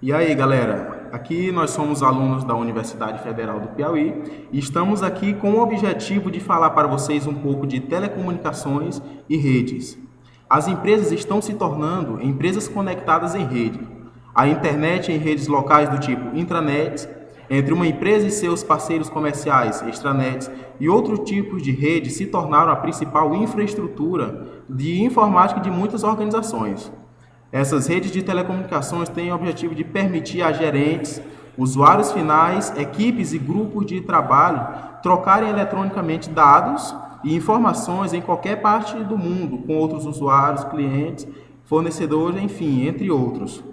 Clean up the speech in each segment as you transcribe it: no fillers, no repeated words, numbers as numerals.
E aí, galera? Aqui nós somos alunos da Universidade Federal do Piauí e estamos aqui com o objetivo de falar para vocês um pouco de telecomunicações e redes. As empresas estão se tornando empresas conectadas em rede. A internet em redes locais do tipo intranet, entre uma empresa e seus parceiros comerciais, extranets e outros tipos de redes se tornaram a principal infraestrutura de informática de muitas organizações. Essas redes de telecomunicações têm o objetivo de permitir a gerentes, usuários finais, equipes e grupos de trabalho trocarem eletronicamente dados e informações em qualquer parte do mundo com outros usuários, clientes, fornecedores, enfim, entre outros.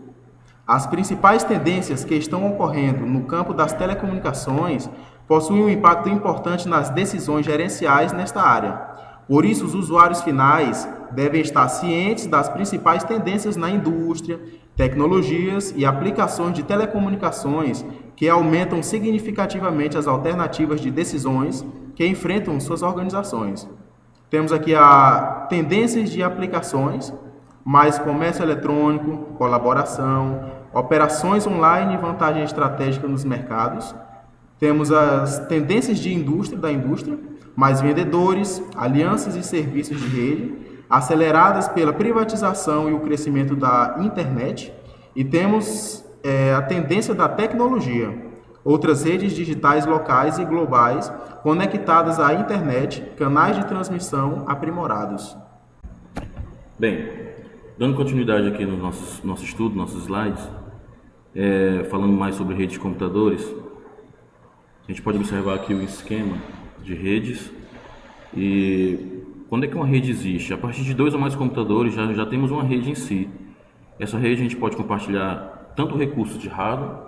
As principais tendências que estão ocorrendo no campo das telecomunicações possuem um impacto importante nas decisões gerenciais nesta área. Por isso, os usuários finais devem estar cientes das principais tendências na indústria, tecnologias e aplicações de telecomunicações que aumentam significativamente as alternativas de decisões que enfrentam suas organizações. Temos aqui a tendências de aplicações, mais comércio eletrônico, colaboração, operações online e vantagem estratégica nos mercados. Temos as tendências de indústria, da indústria, mais vendedores, alianças e serviços de rede, aceleradas pela privatização e o crescimento da internet. E temos a tendência da tecnologia, outras redes digitais locais e globais conectadas à internet, canais de transmissão aprimorados. Bem, dando continuidade aqui no nosso estudo, nossos slides, falando mais sobre redes de computadores, a gente pode observar aqui o esquema de redes. E quando é que uma rede existe? A partir de 2 ou mais computadores já temos uma rede em si. Essa rede a gente pode compartilhar tanto recursos de hardware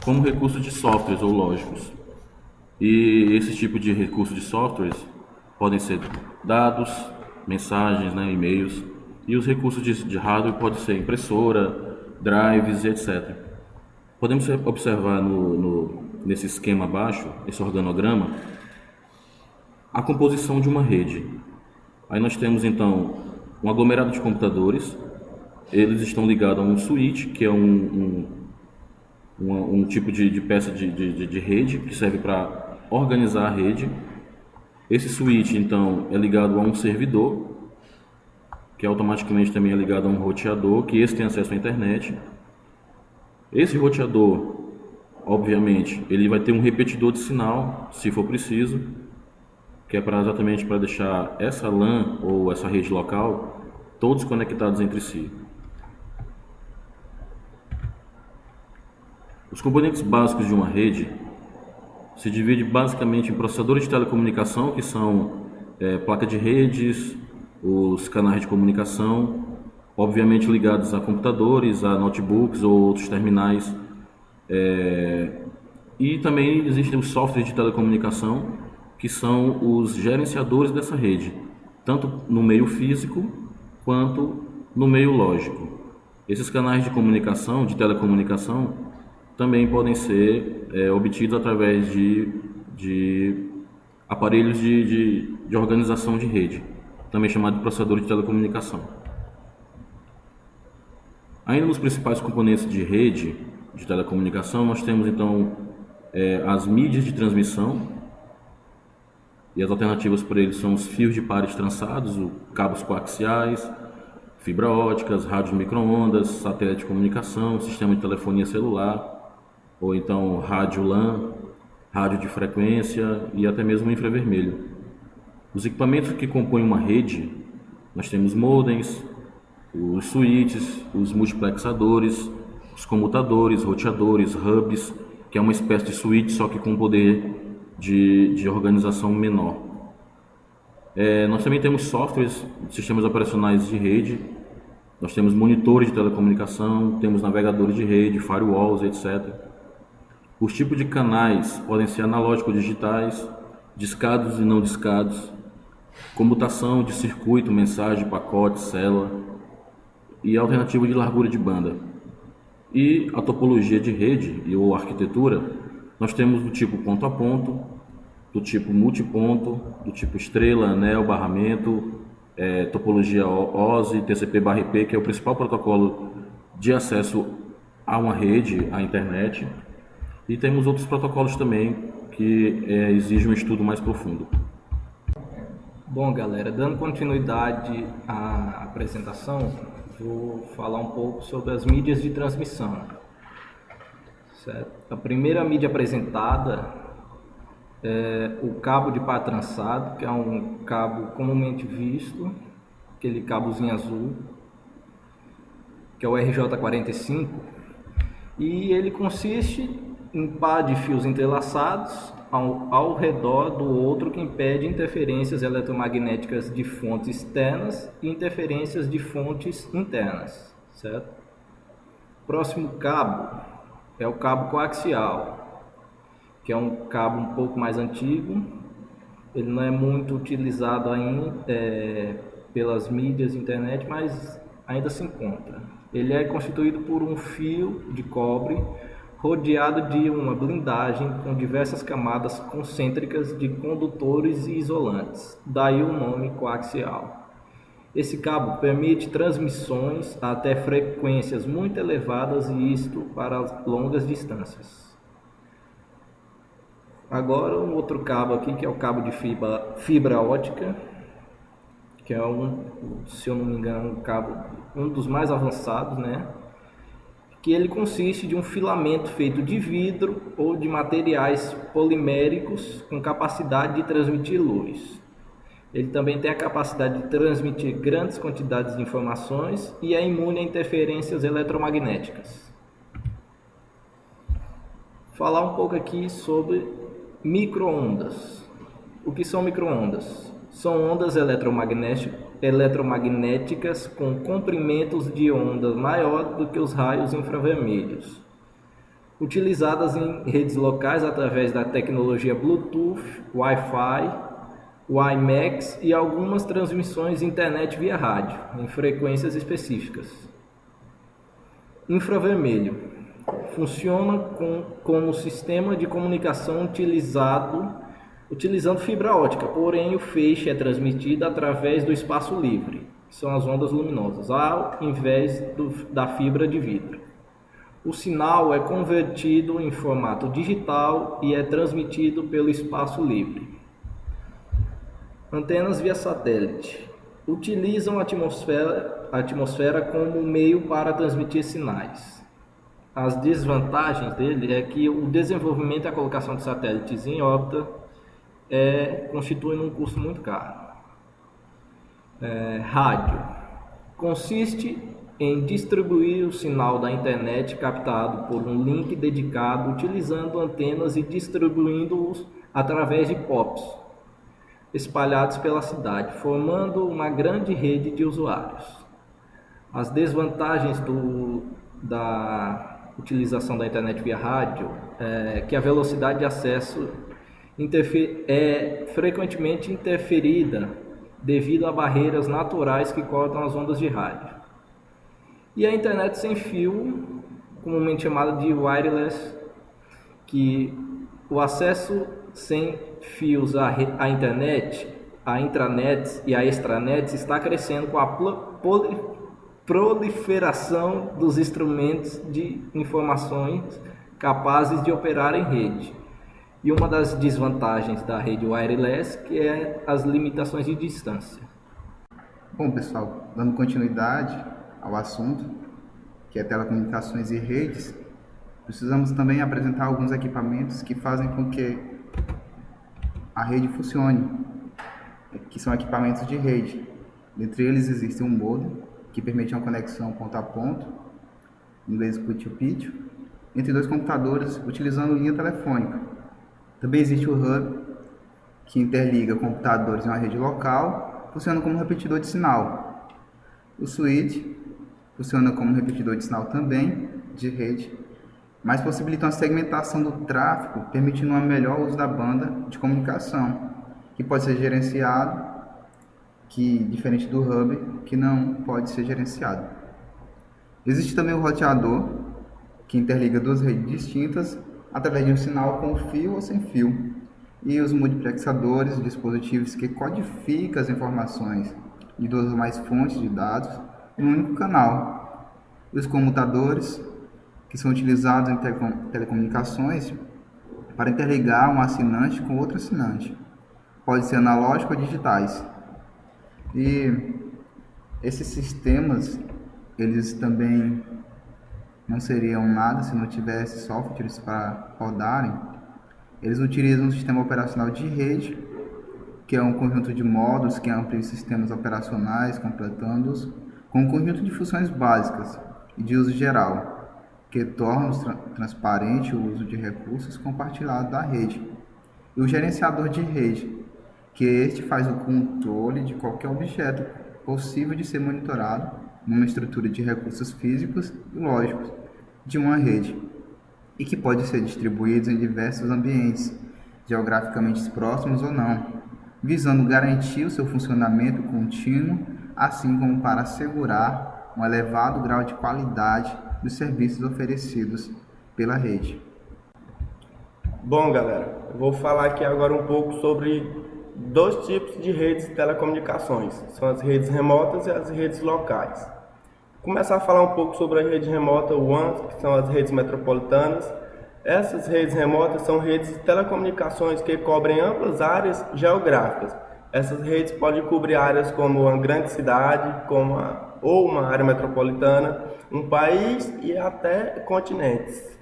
como recursos de softwares ou lógicos. E esse tipo de recursos de softwares podem ser dados, mensagens, e-mails. E os recursos de hardware podem ser impressora, drives, etc. Podemos observar nesse esquema abaixo, esse organograma, a composição de uma rede. Aí nós temos então um aglomerado de computadores. Eles estão ligados a um switch, que é um tipo de peça de rede que serve para organizar a rede. Esse switch então é ligado a um servidor, que automaticamente também é ligado a um roteador, que esse tem acesso à internet. Esse roteador, obviamente, ele vai ter um repetidor de sinal, se for preciso, que é exatamente para deixar essa LAN ou essa rede local todos conectados entre si. Os componentes básicos de uma rede se dividem basicamente em processadores de telecomunicação, que são placa de redes, os canais de comunicação, obviamente ligados a computadores, a notebooks ou outros terminais. E também existem os softwares de telecomunicação, que são os gerenciadores dessa rede, tanto no meio físico quanto no meio lógico. Esses canais de comunicação, de telecomunicação, também podem ser obtidos através de aparelhos de organização de rede, também chamado de processador de telecomunicação. Ainda nos principais componentes de rede de telecomunicação, nós temos então as mídias de transmissão. E as alternativas para eles são os fios de pares trançados, cabos coaxiais, fibra óticas, rádios micro-ondas, satélite de comunicação, sistema de telefonia celular, ou então rádio LAN, rádio de frequência e até mesmo infravermelho. Os equipamentos que compõem uma rede, nós temos modems, os switches, os multiplexadores, os comutadores, roteadores, hubs, que é uma espécie de switch, só que com poder de organização menor. Nós também temos softwares, sistemas operacionais de rede, nós temos monitores de telecomunicação, temos navegadores de rede, firewalls, etc. Os tipos de canais podem ser analógicos digitais, discados e não discados, comutação de circuito, mensagem, pacote, célula e alternativa de largura de banda. E a topologia de rede ou arquitetura, nós temos do tipo ponto a ponto, do tipo multiponto, do tipo estrela, anel, barramento, topologia OSI, TCP/IP, que é o principal protocolo de acesso há uma rede, a internet, e temos outros protocolos também que exigem um estudo mais profundo. Bom, galera, dando continuidade à apresentação, vou falar um pouco sobre as mídias de transmissão. Certo? A primeira mídia apresentada é o cabo de par trançado, que é um cabo comumente visto, aquele cabozinho azul, que é o RJ45, e ele consiste em par de fios entrelaçados ao redor do outro, que impede interferências eletromagnéticas de fontes externas e interferências de fontes internas, certo? Próximo cabo é o cabo coaxial, que é um cabo um pouco mais antigo. Ele não é muito utilizado ainda pelas mídias internet, mas ainda se encontra. Ele é constituído por um fio de cobre rodeado de uma blindagem com diversas camadas concêntricas de condutores e isolantes, daí o nome coaxial. Esse cabo permite transmissões até frequências muito elevadas, e isto para longas distâncias. Agora um outro cabo aqui, que é o cabo de fibra ótica, que é se eu não me engano, um dos mais avançados, né? Que ele consiste de um filamento feito de vidro ou de materiais poliméricos com capacidade de transmitir luz. Ele também tem a capacidade de transmitir grandes quantidades de informações e é imune a interferências eletromagnéticas. Falar um pouco aqui sobre micro-ondas. O que são micro-ondas? São ondas eletromagnéticas com comprimentos de onda maior do que os raios infravermelhos, utilizadas em redes locais através da tecnologia Bluetooth, Wi-Fi, WiMAX e algumas transmissões de internet via rádio, em frequências específicas. Infravermelho funciona como sistema de comunicação utilizando fibra ótica, porém o feixe é transmitido através do espaço livre, que são as ondas luminosas, ao invés da fibra de vidro. O sinal é convertido em formato digital e é transmitido pelo espaço livre. Antenas via satélite utilizam a atmosfera como meio para transmitir sinais. As desvantagens dele é que o desenvolvimento e a colocação de satélites em órbita constitui um custo muito caro. Rádio consiste em distribuir o sinal da internet captado por um link dedicado, utilizando antenas e distribuindo-os através de POPs espalhados pela cidade, formando uma grande rede de usuários. As desvantagens da utilização da internet via rádio é que a velocidade de acesso é frequentemente interferida devido a barreiras naturais que cortam as ondas de rádio. E a internet sem fio, comumente chamada de wireless, que o acesso sem fios à internet, a intranets e a extranets está crescendo com a proliferação dos instrumentos de informações capazes de operar em rede. E uma das desvantagens da rede wireless que é as limitações de distância. Bom, pessoal, dando continuidade ao assunto, que é telecomunicações e redes, precisamos também apresentar alguns equipamentos que fazem com que a rede funcione, que são equipamentos de rede. Dentre eles existe um modem, que permite uma conexão ponto a ponto, em inglês put-to-pitch, entre dois computadores utilizando linha telefônica. Também existe o hub, que interliga computadores em uma rede local, funciona como repetidor de sinal. O switch funciona como repetidor de sinal também, de rede, mas possibilita uma segmentação do tráfego, permitindo um melhor uso da banda de comunicação, que pode ser gerenciado, diferente do hub, que não pode ser gerenciado. Existe também o roteador, que interliga duas redes distintas através de um sinal com fio ou sem fio, e os multiplexadores, dispositivos que codificam as informações de duas ou mais fontes de dados em um único canal. E os comutadores, que são utilizados em telecomunicações para interligar um assinante com outro assinante. Pode ser analógico ou digitais. E esses sistemas, eles também não seriam nada se não tivesse softwares para rodarem. Eles utilizam um sistema operacional de rede, que é um conjunto de módulos que amplia os sistemas operacionais, completando-os com um conjunto de funções básicas e de uso geral, que tornam transparente o uso de recursos compartilhados da rede. E o gerenciador de rede, que este faz o controle de qualquer objeto possível de ser monitorado numa estrutura de recursos físicos e lógicos de uma rede, e que pode ser distribuídos em diversos ambientes, geograficamente próximos ou não, visando garantir o seu funcionamento contínuo, assim como para assegurar um elevado grau de qualidade dos serviços oferecidos pela rede. Bom, galera, eu vou falar aqui agora um pouco sobre dois tipos de redes de telecomunicações. São as redes remotas e as redes locais. Vou começar a falar um pouco sobre a rede remota WAN, que são as redes metropolitanas. Essas redes remotas são redes de telecomunicações que cobrem amplas áreas geográficas. Essas redes podem cobrir áreas como uma grande cidade, ou uma área metropolitana, um país e até continentes.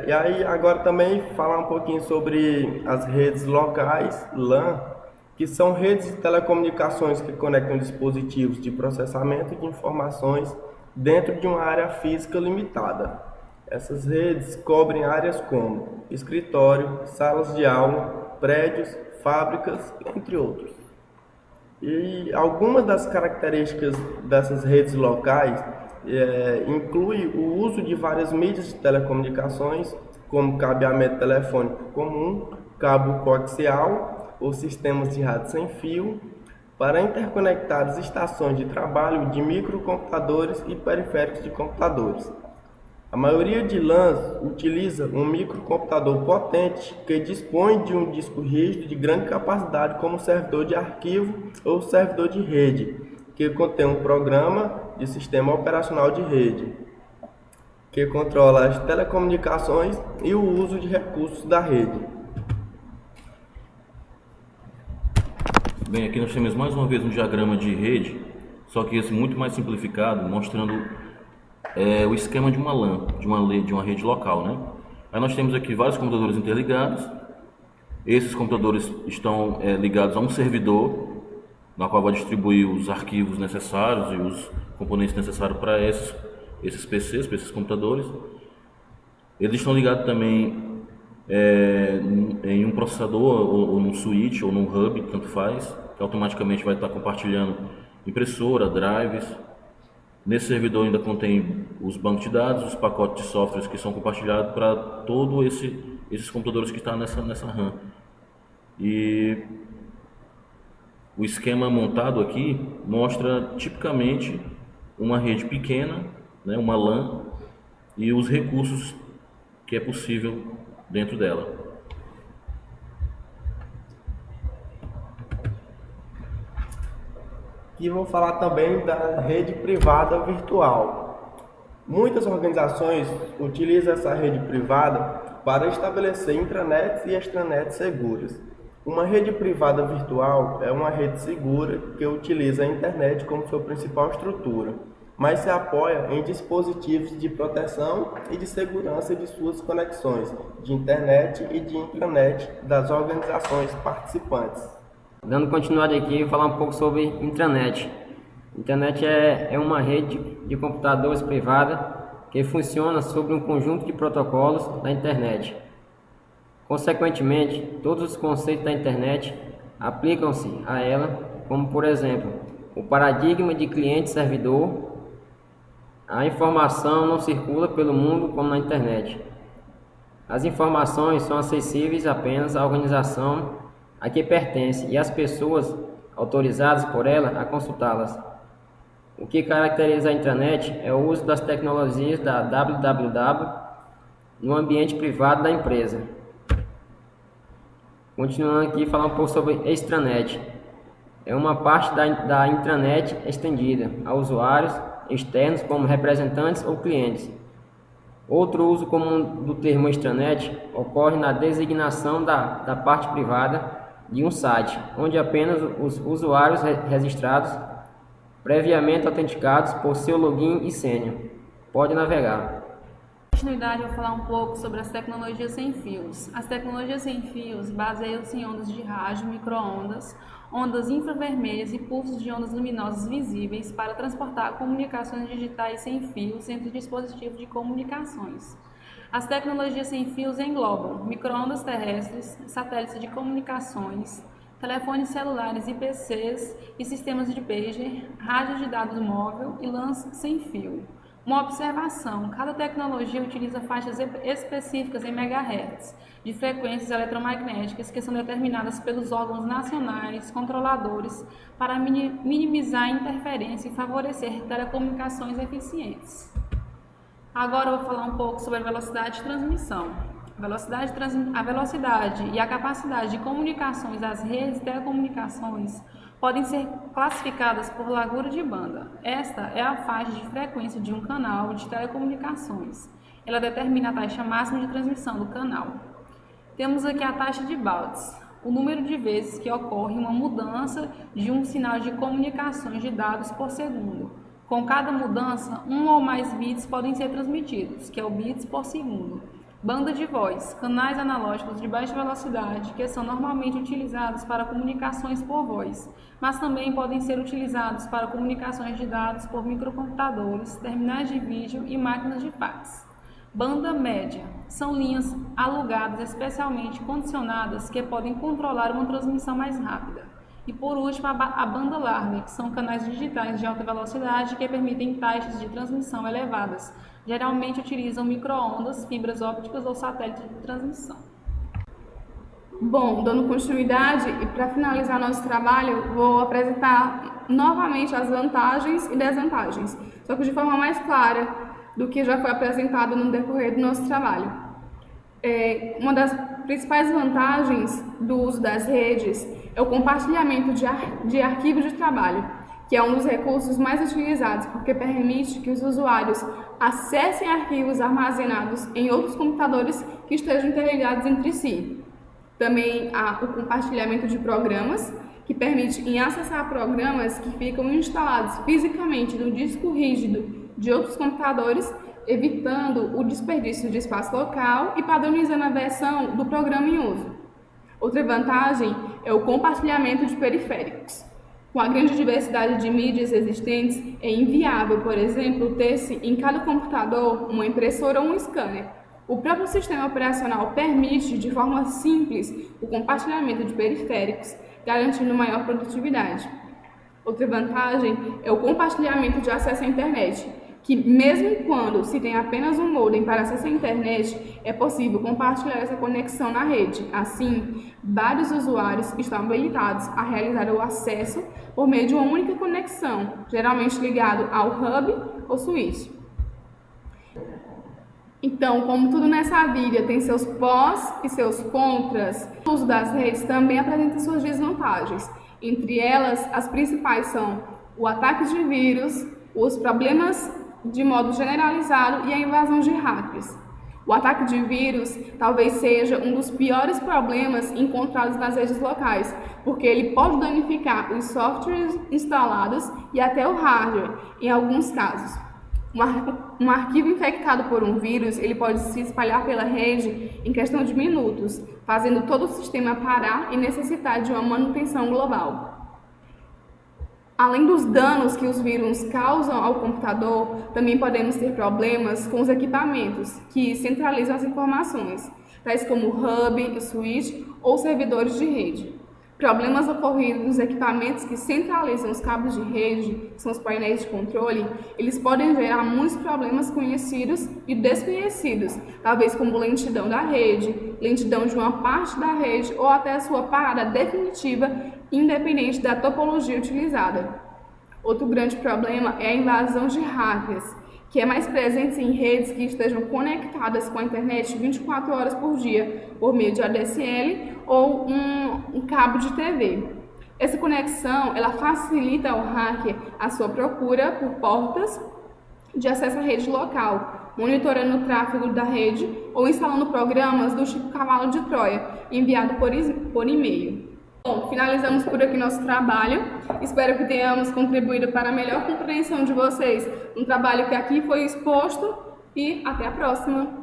E aí agora também falar um pouquinho sobre as redes locais, LAN, que são redes de telecomunicações que conectam dispositivos de processamento de informações dentro de uma área física limitada. Essas redes cobrem áreas como escritório, salas de aula, prédios, fábricas, entre outros. E algumas das características dessas redes locais inclui o uso de várias mídias de telecomunicações, como cabeamento telefônico comum, cabo coaxial ou sistemas de rádio sem fio, para interconectar as estações de trabalho de microcomputadores e periféricos de computadores. A maioria de LANs utiliza um microcomputador potente que dispõe de um disco rígido de grande capacidade como servidor de arquivo ou servidor de rede, que contém um programa de sistema operacional de rede, que controla as telecomunicações e o uso de recursos da rede. Bem, aqui nós temos mais uma vez um diagrama de rede, só que esse muito mais simplificado, mostrando o esquema de uma LAN, de uma rede local, né? Aí nós temos aqui vários computadores interligados. Esses computadores estão ligados a um servidor, na qual vai distribuir os arquivos necessários e os componentes necessários para esses PCs, para esses computadores. Eles estão ligados também em um processador, ou num switch, ou num hub, tanto faz, que automaticamente vai estar compartilhando impressora, drives. Nesse servidor ainda contém os bancos de dados, os pacotes de softwares que são compartilhados para todos esses computadores que estão nessa RAM. E o esquema montado aqui mostra tipicamente uma rede pequena, né, uma LAN, e os recursos que é possível dentro dela. Aqui vou falar também da rede privada virtual. Muitas organizações utilizam essa rede privada para estabelecer intranets e extranets seguras. Uma rede privada virtual é uma rede segura que utiliza a internet como sua principal estrutura, mas se apoia em dispositivos de proteção e de segurança de suas conexões de internet e de intranet das organizações participantes. Dando continuidade aqui, vou falar um pouco sobre intranet. Intranet é uma rede de computadores privada que funciona sobre um conjunto de protocolos da internet. Consequentemente, todos os conceitos da internet aplicam-se a ela, como por exemplo, o paradigma de cliente-servidor. A informação não circula pelo mundo como na internet. As informações são acessíveis apenas à organização a que pertence e às pessoas autorizadas por ela a consultá-las. O que caracteriza a intranet é o uso das tecnologias da www no ambiente privado da empresa. Continuando aqui, falar um pouco sobre extranet. é uma parte da intranet estendida a usuários externos como representantes ou clientes. Outro uso comum do termo extranet ocorre na designação da parte privada de um site, onde apenas os usuários registrados, previamente autenticados por seu login e senha, podem navegar. Continuidade, eu vou falar um pouco sobre as tecnologias sem fios. As tecnologias sem fios baseiam-se em ondas de rádio, micro-ondas, ondas infravermelhas e pulsos de ondas luminosas visíveis para transportar comunicações digitais sem fios entre dispositivos de comunicações. As tecnologias sem fios englobam micro-ondas terrestres, satélites de comunicações, telefones celulares e PCs e sistemas de pager, rádio de dados móvel e LANs sem fio. Uma observação: cada tecnologia utiliza faixas específicas em megahertz de frequências eletromagnéticas que são determinadas pelos órgãos nacionais controladores para minimizar a interferência e favorecer telecomunicações eficientes. Agora eu vou falar um pouco sobre a velocidade de transmissão. A velocidade e a capacidade de comunicações das redes de telecomunicações podem ser classificadas por largura de banda. Esta é a faixa de frequência de um canal de telecomunicações. Ela determina a taxa máxima de transmissão do canal. Temos aqui a taxa de Baud, o número de vezes que ocorre uma mudança de um sinal de comunicações de dados por segundo. Com cada mudança, um ou mais bits podem ser transmitidos, que é o bits por segundo. Banda de voz, canais analógicos de baixa velocidade que são normalmente utilizados para comunicações por voz, mas também podem ser utilizados para comunicações de dados por microcomputadores, terminais de vídeo e máquinas de fax. Banda média, são linhas alugadas especialmente condicionadas que podem controlar uma transmissão mais rápida. E por último, a banda larga, que são canais digitais de alta velocidade que permitem taxas de transmissão elevadas. Geralmente utilizam micro-ondas, fibras ópticas ou satélites de transmissão. Bom, dando continuidade e para finalizar nosso trabalho, vou apresentar novamente as vantagens e desvantagens, só que de forma mais clara do que já foi apresentado no decorrer do nosso trabalho. Uma das principais vantagens do uso das redes é o compartilhamento de arquivos de trabalho, que é um dos recursos mais utilizados porque permite que os usuários acessem arquivos armazenados em outros computadores que estejam interligados entre si. Também há o compartilhamento de programas, que permite em acessar programas que ficam instalados fisicamente no disco rígido de outros computadores, evitando o desperdício de espaço local e padronizando a versão do programa em uso. Outra vantagem é o compartilhamento de periféricos. Com a grande diversidade de mídias existentes, é inviável, por exemplo, ter-se em cada computador uma impressora ou um scanner. O próprio sistema operacional permite, de forma simples, o compartilhamento de periféricos, garantindo maior produtividade. Outra vantagem é o compartilhamento de acesso à internet, que mesmo quando se tem apenas um modem para acesso à internet, é possível compartilhar essa conexão na rede. Assim, vários usuários estão habilitados a realizar o acesso por meio de uma única conexão, geralmente ligado ao hub ou switch. Então, como tudo nessa vida tem seus pós e seus contras, o uso das redes também apresenta suas desvantagens. Entre elas, as principais são o ataque de vírus, os problemas de modo generalizado e a invasão de hackers. O ataque de vírus talvez seja um dos piores problemas encontrados nas redes locais, porque ele pode danificar os softwares instalados e até o hardware, em alguns casos. Um arquivo infectado por um vírus, ele pode se espalhar pela rede em questão de minutos, fazendo todo o sistema parar e necessitar de uma manutenção global. Além dos danos que os vírus causam ao computador, também podemos ter problemas com os equipamentos que centralizam as informações, tais como hub, switch ou servidores de rede. Problemas ocorridos nos equipamentos que centralizam os cabos de rede, que são os painéis de controle, eles podem gerar muitos problemas conhecidos e desconhecidos, talvez como lentidão da rede, lentidão de uma parte da rede ou até a sua parada definitiva, independente da topologia utilizada. Outro grande problema é a invasão de hackers, que é mais presente em redes que estejam conectadas com a internet 24 horas por dia, por meio de ADSL ou um cabo de TV. Essa conexão, ela facilita ao hacker a sua procura por portas de acesso à rede local, monitorando o tráfego da rede ou instalando programas do tipo cavalo de Troia, enviado por e-mail. Bom, finalizamos por aqui nosso trabalho. Espero que tenhamos contribuído para a melhor compreensão de vocês no trabalho que aqui foi exposto e até a próxima!